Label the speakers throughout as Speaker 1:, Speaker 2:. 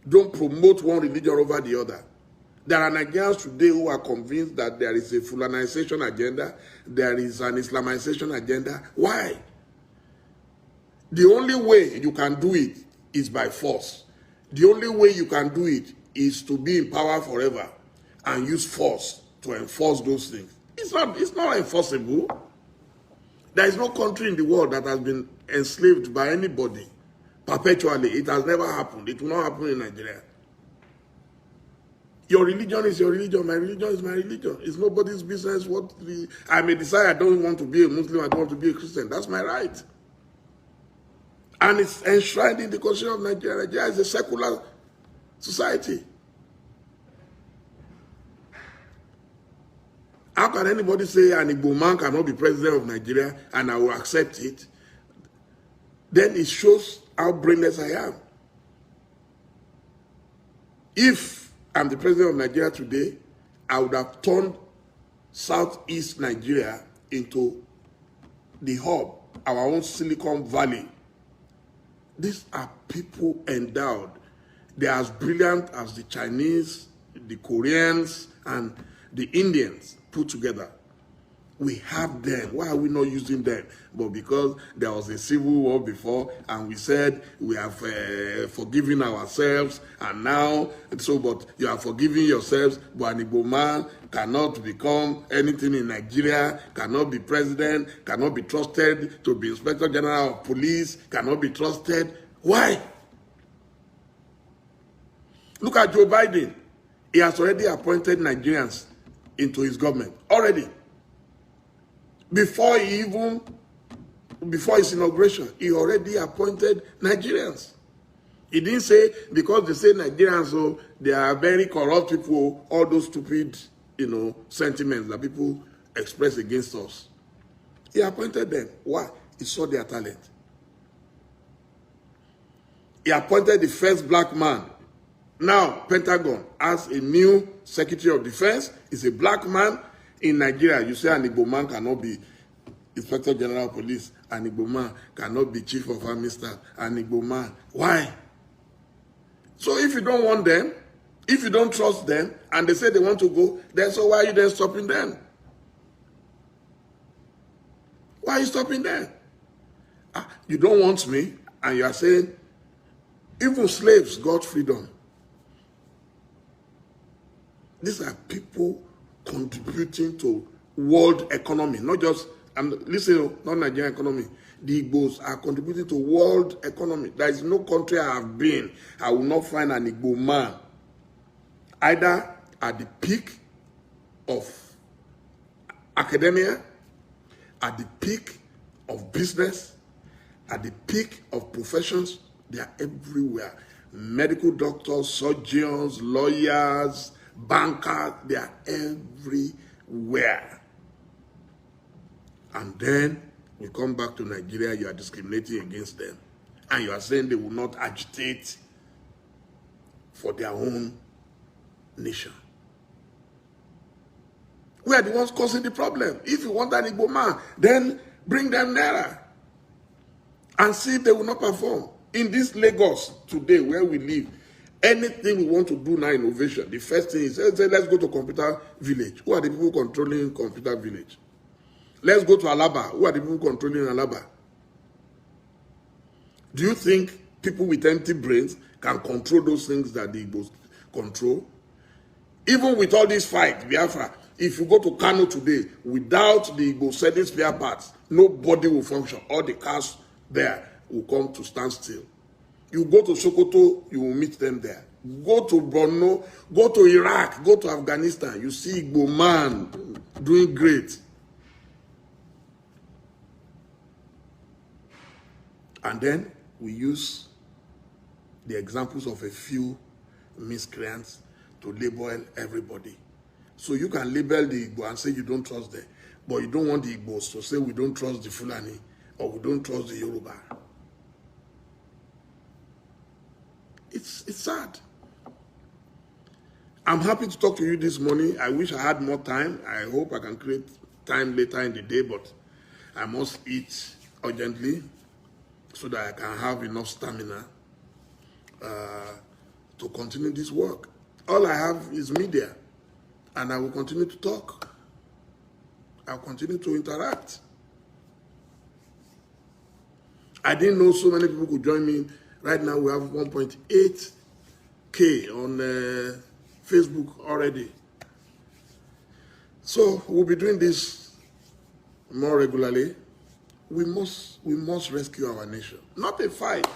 Speaker 1: Don't promote one religion over the other. There are Nigerians today who are convinced that there is a Fulanization agenda, there is an Islamization agenda. Why? The only way you can do it is by force. The only way you can do it is to be in power forever and use force to enforce those things. It's not enforceable. There is no country in the world that has been enslaved by anybody perpetually. It has never happened. It will not happen in Nigeria. Your religion is your religion. My religion is my religion. It's nobody's business what I may decide I don't want to be a Muslim, I don't want to be a Christian. That's my right. And it's enshrined in the Constitution of Nigeria. Nigeria is a secular society. How can anybody say an Igbo man cannot be president of Nigeria and I will accept it? Then it shows how brainless I am. If I'm the president of Nigeria today, I would have turned Southeast Nigeria into the hub, our own Silicon Valley. These are people endowed. They are as brilliant as the Chinese, the Koreans, and the Indians put together. We have them. Why are we not using them? But because there was a civil war before, and we said we have forgiven ourselves, and now, but you are forgiving yourselves, but an Igbo man cannot become anything in Nigeria, cannot be president, cannot be trusted to be Inspector General of Police, cannot be trusted. Why? Look at Joe Biden. He has already appointed Nigerians into his government. Already. Before his inauguration, he already appointed Nigerians. He didn't say, because they say Nigerians, so they are very corrupt people, all those stupid, sentiments that people express against us. He appointed them. Why? He saw their talent. He appointed the first black man. Now, Pentagon has a new Secretary of Defense. He's a black man. In Nigeria, you say an Igbo man cannot be Inspector General of Police. An Igbo man cannot be Chief of Army Staff. An Igbo man. Why? So if you don't want them, if you don't trust them, and they say they want to go, then so why are you then stopping them? Why are you stopping them? You don't want me, and you are saying, even slaves got freedom. These are people contributing to world economy, not just, listen, not Nigerian economy. The Igbos are contributing to world economy. There is no country I have been, I will not find an Igbo man either at the peak of academia, at the peak of business, at the peak of professions. They are everywhere. Medical doctors, surgeons, lawyers, bankers, they are everywhere. And then we come back to Nigeria, you are discriminating against them. And you are saying they will not agitate for their own nation. We are the ones causing the problem. If you want an Igbo man, then bring them nearer and see if they will not perform. In this Lagos today where we live, anything we want to do now, innovation, the first thing is, let's go to computer village. Who are the people controlling computer village? Let's go to Alaba. Who are the people controlling Alaba? Do you think people with empty brains can control those things that the Igbos control? Even with all this fight, Biafra, if you go to Kano today, without the Igbo selling spare parts, nobody will function. All the cars there will come to stand still. You go to Sokoto, you will meet them there. Go to Borno, go to Iraq, go to Afghanistan, you see Igbo man doing great. And then we use the examples of a few miscreants to label everybody. So you can label the Igbo and say you don't trust them, but you don't want the Igbos to say we don't trust the Fulani or we don't trust the Yoruba. It's sad. I'm happy to talk to you this morning. I wish I had more time. I hope I can create time later in the day, but I must eat urgently so that I can have enough stamina to continue this work. All I have is media, and I will continue to talk. I'll continue to interact. I didn't know so many people could join me. Right now, we have 1.8K on Facebook already. So we'll be doing this more regularly. We must rescue our nation. Not a fight.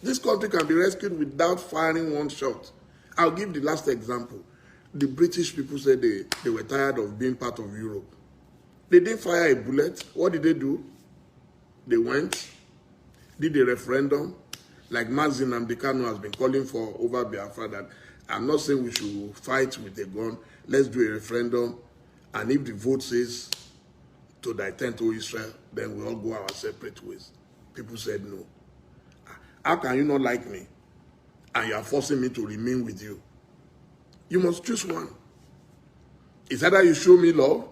Speaker 1: This country can be rescued without firing one shot. I'll give the last example. The British people said they were tired of being part of Europe. They didn't fire a bullet. What did they do? They went, did a referendum, like Mazin Amdekano has been calling for over Biafra, that I'm not saying we should fight with a gun. Let's do a referendum. And if the vote says to the intent to Israel, then we all go our separate ways. People said no. How can you not like me? And you are forcing me to remain with you. You must choose one. It's either you show me love.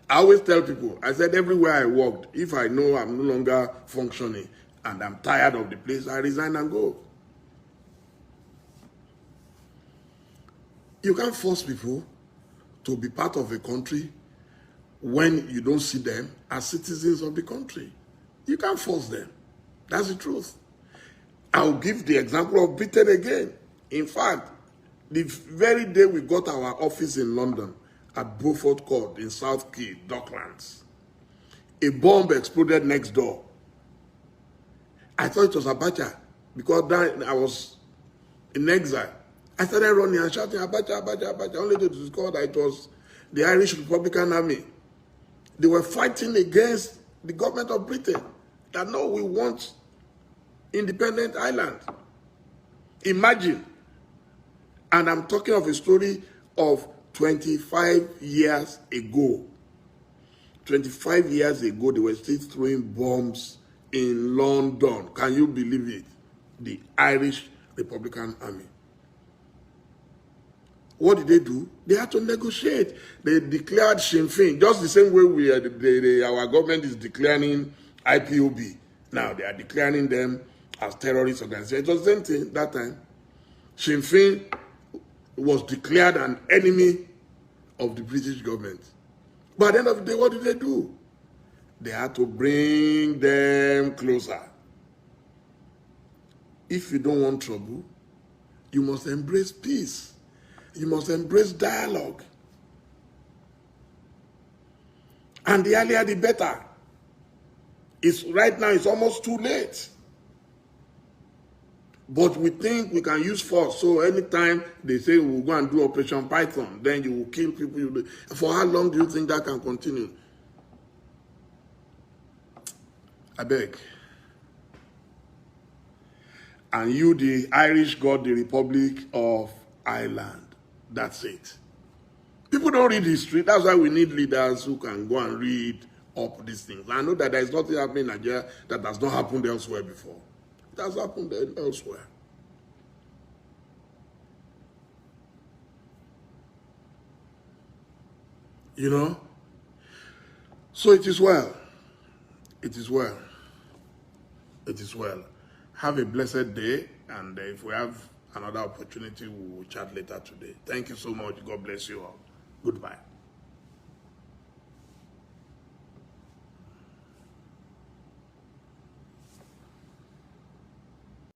Speaker 1: I always tell people, I said everywhere I worked, if I know I'm no longer functioning and I'm tired of the place, I resign and go. You can't force people to be part of a country when you don't see them as citizens of the country. You can't force them. That's the truth. I'll give the example of Britain again. In fact, the very day we got our office in London, at Beaufort Court in South Key, Docklands, a bomb exploded next door. I thought it was Abacha because then I was in exile. I started running and shouting, Abacha, Abacha, Abacha, only to discover that it was the Irish Republican Army. They were fighting against the government of Britain that no, we want independent Ireland. Imagine. And I'm talking of a story of 25 years ago. 25 years ago, they were still throwing bombs in London. Can you believe it? The Irish Republican Army. What did they do? They had to negotiate. They declared Sinn Féin, just the same way our government is declaring IPOB. Now they are declaring them as terrorist organizations. It was the same thing that time. Sinn Féin was declared an enemy of the British government. But at the end of the day, what did they do? They had to bring them closer. If you don't want trouble, you must embrace peace. You must embrace dialogue. And the earlier the better. Right now, it's almost too late. But we think we can use force. So anytime they say we'll go and do Operation Python, then you will kill people. For how long do you think that can continue? I beg. And you, the Irish, got the Republic of Ireland. That's it. People don't read history. That's why we need leaders who can go and read up these things. I know that there is nothing happening in Nigeria that has not happened elsewhere before. It has happened elsewhere. You know? So it is well. It is well. It is well. Have a blessed day, and if we have another opportunity, we will chat later today. Thank you so much. God bless you all. Goodbye.